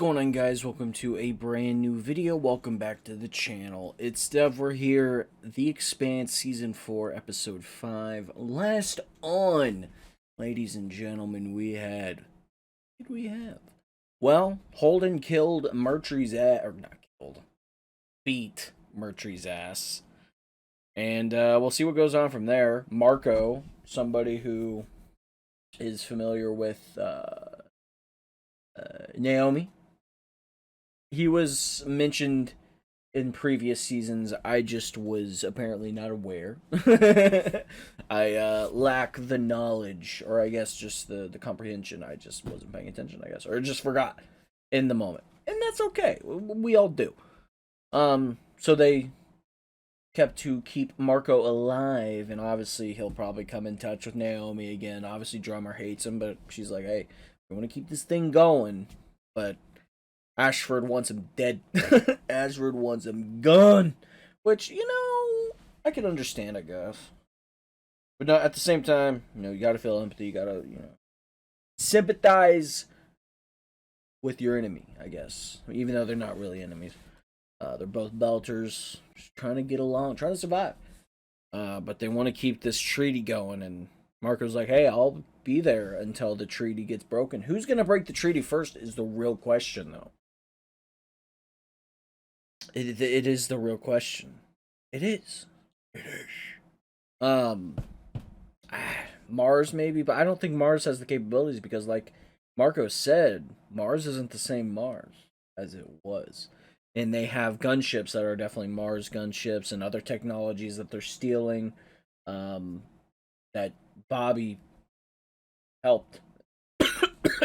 going on, guys? Welcome to a brand new video. Welcome back to the channel. It's Dev. We're here. The Expanse Season 4, Episode 5. Last on, ladies and gentlemen, we had... What did we have? Well, Holden killed Murtry's ass. Or not killed. Beat Murtry's ass. And we'll see what goes on from there. Marco, somebody who is familiar with... Naomi. He was mentioned in previous seasons. I just was apparently not aware. I lack the knowledge, or I guess just the comprehension. I just wasn't paying attention, I guess, or just forgot in the moment. And that's okay. We all do. So they kept to keep Marco alive, and obviously he'll probably come in touch with Naomi again. Obviously Drummer hates him, but she's like, hey, we want to keep this thing going, but Ashford wants him dead. Ashford wants him gone, which, you know, I can understand, I guess. But not at the same time, you know, you gotta feel empathy, you gotta, you know, sympathize with your enemy, I guess. Even though they're not really enemies. They're both belters, just trying to get along, trying to survive. But they want to keep this treaty going, and Marco's like, hey, I'll be there until the treaty gets broken. Who's going to break the treaty first is the real question, though. It is the real question. It is. It is. Mars, maybe, but I don't think Mars has the capabilities because, like Marco said, Mars isn't the same Mars as it was. And they have gunships that are definitely Mars gunships and other technologies that they're stealing. That Bobby helped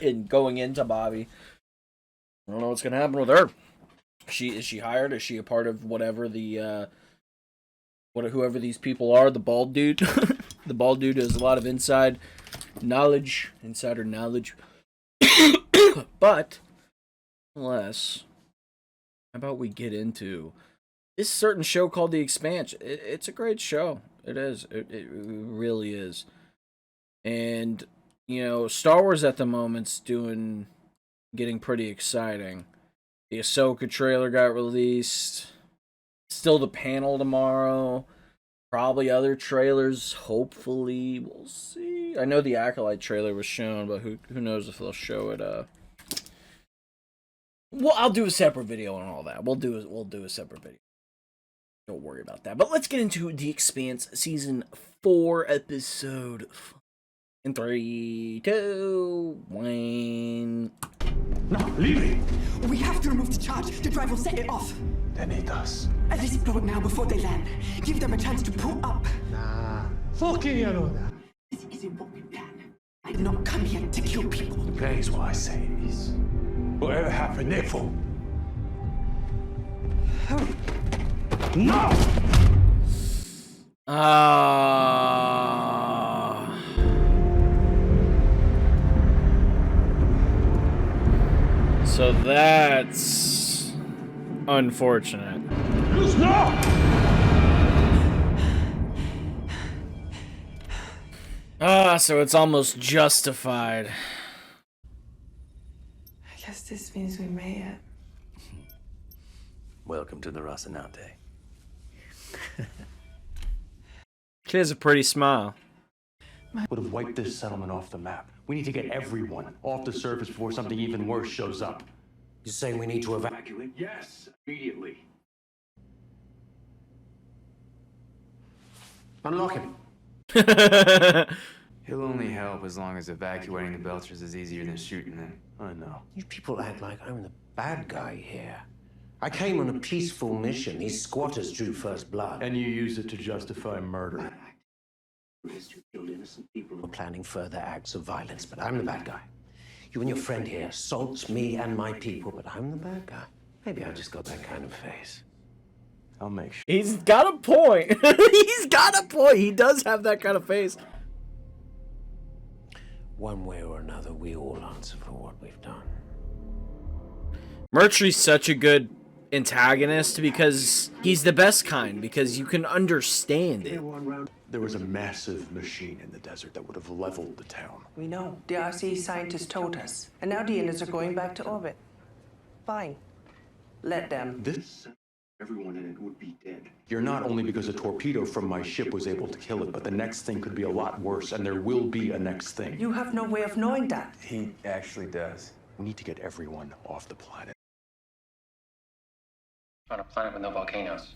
in going into Bobby. I don't know what's gonna happen with her. Is she hired? Is she a part of whatever the whoever these people are? The bald dude. The bald dude has a lot of insider knowledge. But unless, how about we get into this certain show called The Expanse? It's a great show. It is. It really is. And, you know, Star Wars at the moment's getting pretty exciting. The Ahsoka trailer got released. Still the panel tomorrow. Probably other trailers, hopefully. We'll see. I know the Acolyte trailer was shown, but who knows if they'll show it. Well, I'll do a separate video on all that. We'll do a separate video. Don't worry about that. But let's get into The Expanse Season 4, Episode 5. In 3, 2, 1. No, leave it! We have to remove the charge. The drive will set it off. Then he does. At least blow it now before they land. Give them a chance to pull up. Nah. Fucking you know that. This isn't what we planned. I did not come here to kill people. The plan is what I say it is. Whatever happened, therefore. No! So that's unfortunate. No! So it's almost justified. I guess this means we made it. Welcome to the Rocinante. She has a pretty smile. Would have wiped this settlement off the map. We need to get everyone off the surface before something even worse shows up. You're saying we need to evacuate? Yes, immediately. Unlock him. He'll only help as long as evacuating the Belchers is easier than shooting them. I know. You people act like I'm the bad guy here. I came on a peaceful mission. These squatters drew first blood. And you use it to justify murder. We're planning further acts of violence, but I'm the bad guy. You and your friend here assault me and my people, but I'm the bad guy. Maybe I just got that kind of face. I'll make sure. He's got a point. He's got a point. He does have that kind of face. One way or another, we all answer for what we've done. Murtry's such a good antagonist because he's the best kind, because you can understand it. There was a massive machine in the desert that would have leveled the town. We know. The RC scientists told us. And now the Indians are going back to orbit. Fine. Let them. This? Everyone in it would be dead. You're not only because a torpedo from my ship was able to kill it, but the next thing could be a lot worse, and there will be a next thing. You have no way of knowing that. He actually does. We need to get everyone off the planet. On a planet with no volcanoes.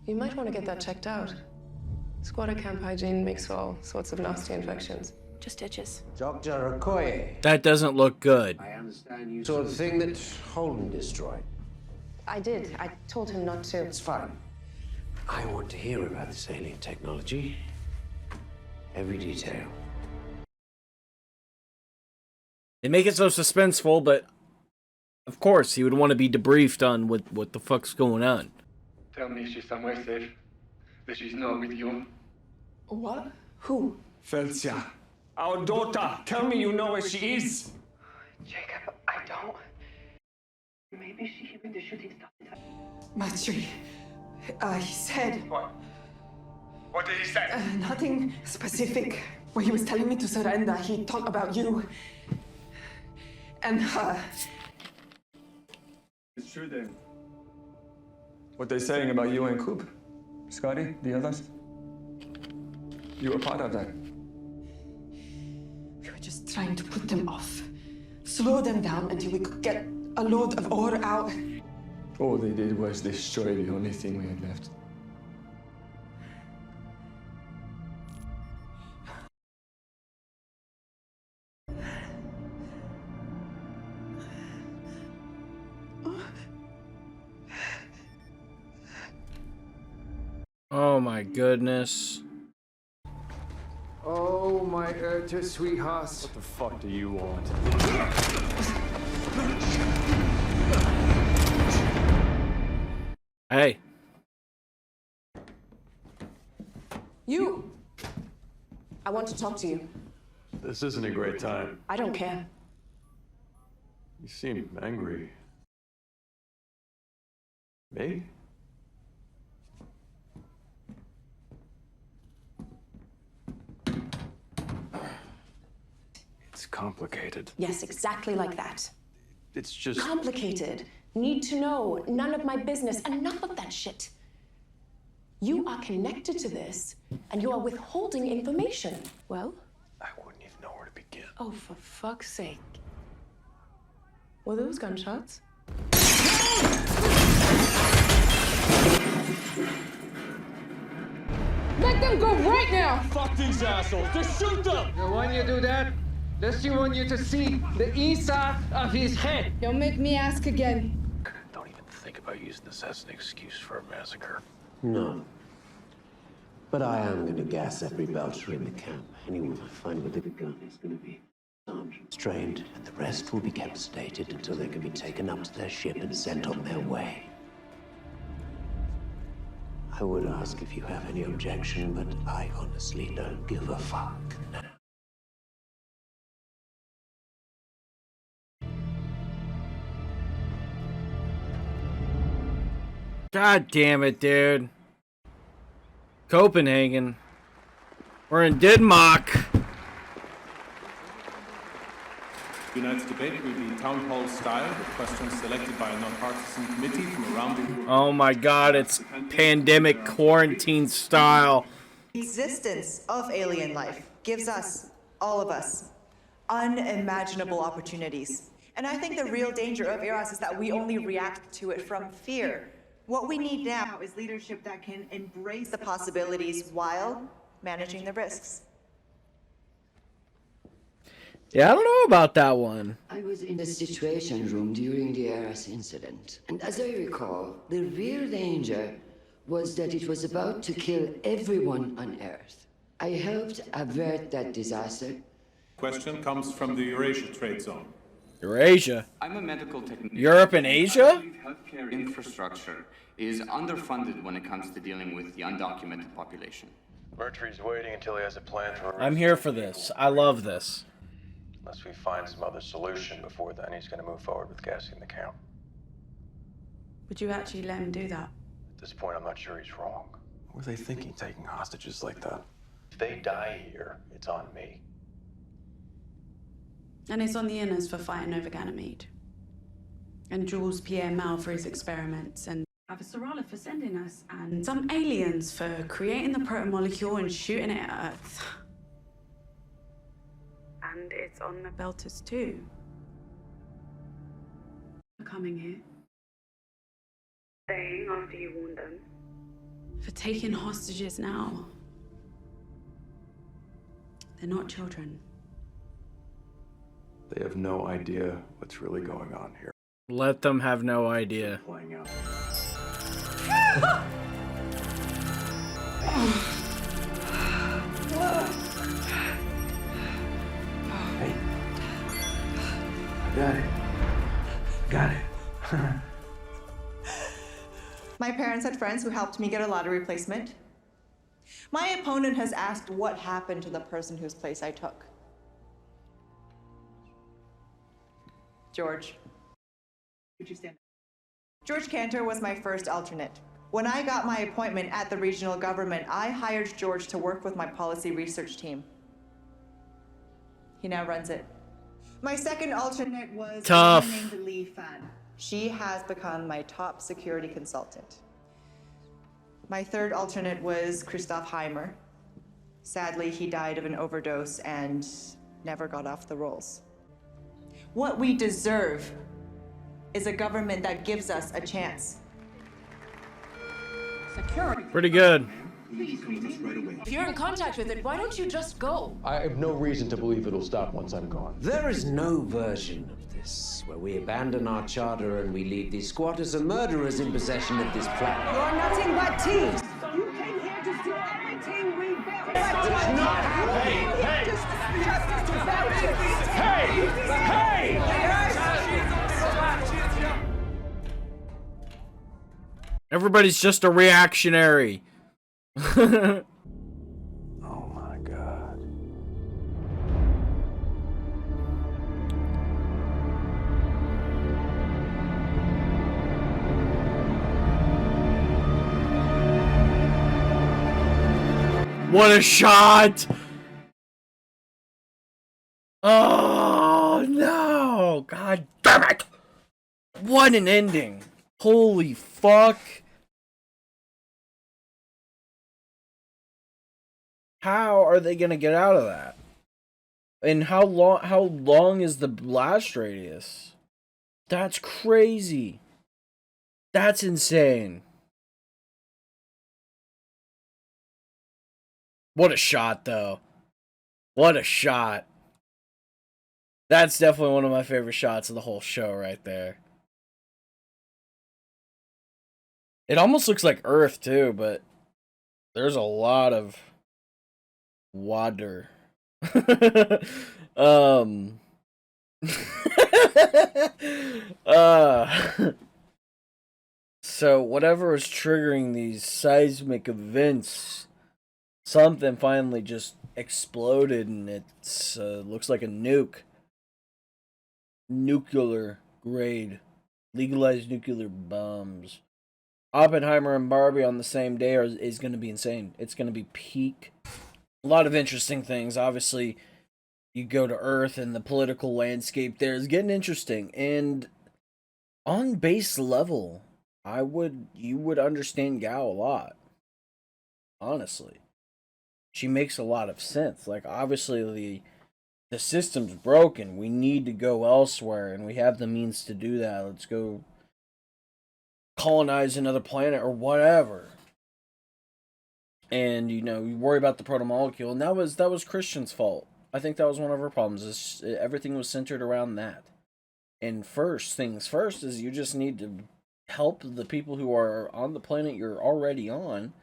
You might want to get that checked out. Squatter camp hygiene makes for all sorts of nasty infections. Just itches. Dr. Okoye. That doesn't look good. I understand you. Sort of thing that Holden destroyed. I did. I told him not to. It's fine. I want to hear about this alien technology. Every detail. They make it so suspenseful, but of course he would want to be debriefed on what the fuck's going on. Tell me she's somewhere safe. That she's not with you. What? Who? Felcia, our daughter. Tell me you know where she is. Jacob, I don't. Maybe she hearing the shooting stuff. Matri. He said What? What did he say? nothing specific. When he was telling me to surrender, he talked about you. And her. It's true then. What they saying about you and Coop? Scotty, the others? You were part of that. We were just trying to put them off. Slow them down until we could get a load of ore out. All they did was destroy the only thing we had left. Oh my goodness. Oh, my Erta sweethearts. What the fuck do you want? Hey. You! I want to talk to you. This isn't a great time. I don't care. You seem angry. Me? It's complicated. Yes, exactly like that. It's just... Complicated. Need to know. None of my business. Enough of that shit. You are connected to this, and you are withholding information. Well? I wouldn't even know where to begin. Oh, for fuck's sake. Were those gunshots? Let them go right now! Fuck these assholes! Just shoot them! When you do that, does he want you to see the inside of his head? Don't make me ask again. Don't even think about using this as an excuse for a massacre. No. But I am going to gas every belcher in the camp. Anyone I find with a gun is going to be armed, trained, and the rest will be kept sedated until they can be taken up to their ship and sent on their way. I would ask if you have any objection, but I honestly don't give a fuck now. God damn it, dude. Copenhagen. We're in Denmark. Tonight's debate will be town hall style, with questions selected by a non-partisan committee from around the world. Oh my god, it's pandemic quarantine style. The existence of alien life gives us, all of us, unimaginable opportunities. And I think the real danger of Eros is that we only react to it from fear. What we need now is leadership that can embrace the possibilities while managing the risks. Yeah, I don't know about that one. I was in the situation room during the Eras incident, and as I recall, the real danger was that it was about to kill everyone on Earth. I helped avert that disaster. Question comes from the Eurasia trade zone. Eurasia? I'm a medical technician. Europe and Asia? Healthcare infrastructure is underfunded when it comes to dealing with the undocumented population. Murtry's waiting until he has a plan for... I'm here for this. I love this. Unless we find some other solution before then, he's going to move forward with gassing the camp. Would you actually let him do that? At this point, I'm not sure he's wrong. What were they thinking, taking hostages like that? If they die here, it's on me. And it's on the inners for fighting over Ganymede. And Jules Pierre Mal for his experiments, and Avasarala for sending us, and some aliens for creating the protomolecule and shooting it at Earth. And it's on the Belters too. For coming here. Staying after you warned them. For taking hostages now. They're not children. They have no idea what's really going on here. Let them have no idea. Playing out. Hey. Got it. Got it. My parents had friends who helped me get a lottery placement. My opponent has asked what happened to the person whose place I took. George. Would you stand? George Cantor was my first alternate. When I got my appointment at the regional government, I hired George to work with my policy research team. He now runs it. My second alternate was Tough. a woman named Lee Fan. She has become my top security consultant. My third alternate was Christoph Heimer. Sadly, he died of an overdose and never got off the rolls. What we deserve is a government that gives us a chance. Security. Pretty good. If you're in contact with it, why don't you just go? I have no reason to believe it'll stop once I'm gone. There is no version of this where we abandon our charter and we leave these squatters and murderers in possession of this planet. You're nothing but thieves. You came here to steal everything we built. It's not happening! Hey! Everybody's just a reactionary. Oh my god. What a shot! Oh no! God damn it! What an ending! Holy fuck! How are they gonna get out of that? And how long is the blast radius? That's crazy. That's insane. What a shot, though. What a shot. That's definitely one of my favorite shots of the whole show right there. It almost looks like Earth, too, but there's a lot of water. So whatever is triggering these seismic events, something finally just exploded, and it's looks like a nuke. Nuclear grade. Legalized nuclear bombs. Oppenheimer and Barbie on the same day is going to be insane. It's going to be peak. A lot of interesting things. Obviously, you go to Earth and the political landscape there is getting interesting. And on base level, you would understand Gao a lot. Honestly. She makes a lot of sense. Like, obviously, the system's broken. We need to go elsewhere, and we have the means to do that. Let's go colonize another planet or whatever. And, you worry about the protomolecule, and that was Christian's fault. I think that was one of her problems. Everything was centered around that. And first things first is you just need to help the people who are on the planet you're already on,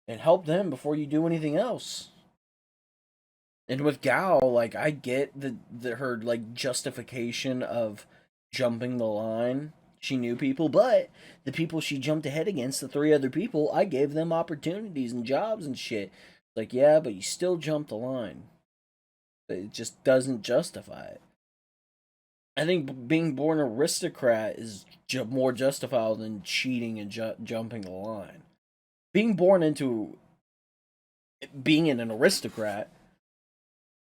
and help them before you do anything else. And with Gao, like, I get her like justification of jumping the line. She knew people, but the people she jumped ahead against, the 3 other people, I gave them opportunities and jobs and shit. Like, yeah, but you still jumped the line. It just doesn't justify it. I think being born aristocrat is more justifiable than cheating and jumping the line. Being born into being an aristocrat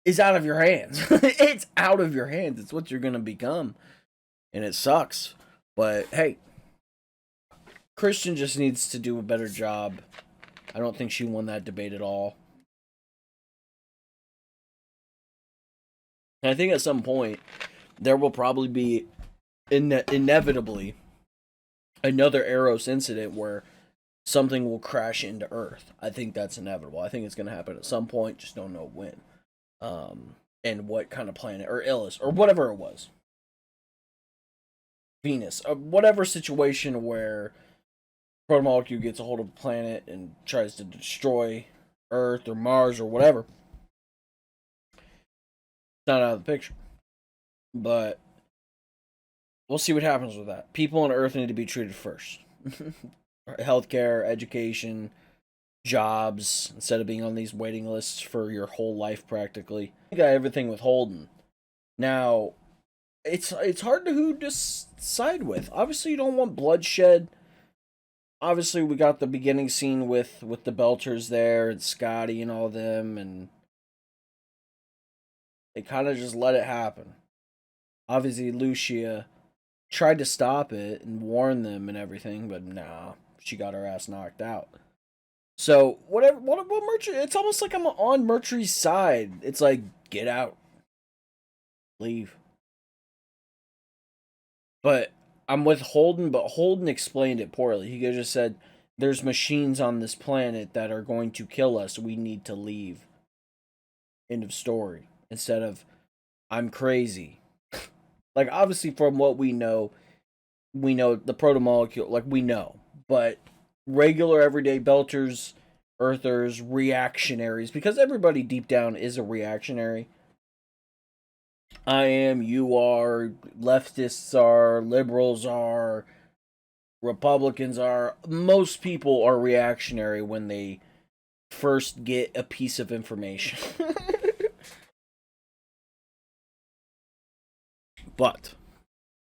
is out of your hands. It's out of your hands. It's what you're going to become. And it sucks. But hey, Christian just needs to do a better job. I don't think she won that debate at all. And I think at some point, there will probably be inevitably another Eros incident where something will crash into Earth. I think that's inevitable. I think it's going to happen at some point. Just don't know when. And what kind of planet, or Illis, or whatever it was. Venus, or whatever situation where protomolecule gets a hold of a planet and tries to destroy Earth or Mars or whatever. It's not out of the picture. But we'll see what happens with that. People on Earth need to be treated first. Healthcare, education, jobs, instead of being on these waiting lists for your whole life practically. You got everything with Holden. Now, it's hard to who to side with. Obviously, you don't want bloodshed. Obviously, we got the beginning scene with the Belters there, and Scotty and all them, and they kind of just let it happen. Obviously, Lucia tried to stop it and warn them and everything, but nah, she got her ass knocked out. So, what Mercury, it's almost like I'm on Mercury's side. It's like, get out. Leave. But I'm with Holden, but Holden explained it poorly. He just said, there's machines on this planet that are going to kill us. We need to leave. End of story. Instead of, I'm crazy. Like, obviously, from what we know the protomolecule, like, we know. But regular, everyday Belters, Earthers, reactionaries, because everybody deep down is a reactionary. I am, you are, leftists are, liberals are, Republicans are. Most people are reactionary when they first get a piece of information. But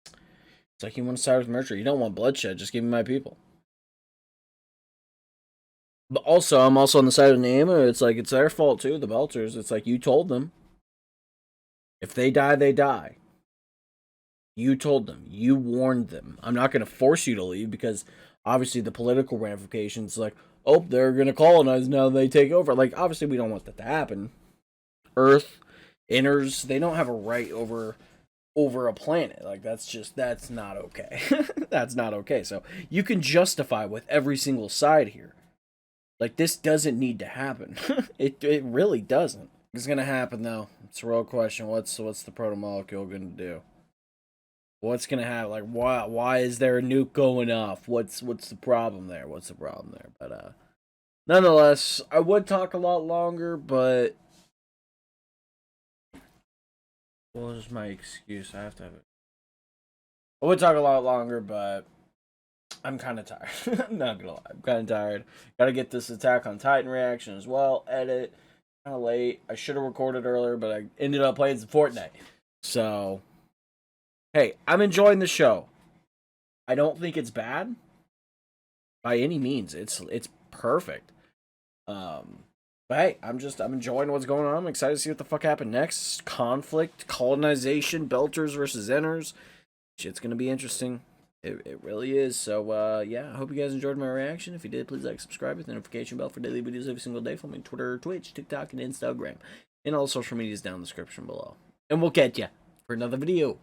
it's like you want to side with Mercury. You don't want bloodshed. Just give me my people. But also, I'm also on the side of Naima. It's like, it's their fault too, the Belters. It's like, you told them. If they die, they die. You told them. You warned them. I'm not going to force you to leave because obviously the political ramifications, like, oh, they're going to colonize now they take over. Like, obviously we don't want that to happen. Earth, inners, they don't have a right over a planet. Like, that's not okay. That's not okay. So you can justify with every single side here. Like, this doesn't need to happen. It really doesn't. It's gonna happen though. It's a real question. What's the protomolecule gonna do? What's gonna happen? Like, why is there a nuke going off? What's the problem there? What's the problem there? But nonetheless, I would talk a lot longer, but what was my excuse? I have to have it. I would talk a lot longer, but I'm kind of tired. I'm not gonna lie. I'm kind of tired. Gotta get this Attack on Titan reaction as well. Edit. Kind of late. I should have recorded earlier, but I ended up playing some Fortnite. So, hey, I'm enjoying the show. I don't think it's bad by any means. It's perfect. But hey, I'm enjoying what's going on. I'm excited to see what the fuck happened next. Conflict, colonization, Belters versus Enners. Shit's gonna be interesting. It really is. So, yeah, I hope you guys enjoyed my reaction. If you did, please like, subscribe, with the notification bell for daily videos every single day. Follow me on Twitter, Twitch, TikTok, and Instagram. And all the social medias down in the description below. And we'll catch ya for another video.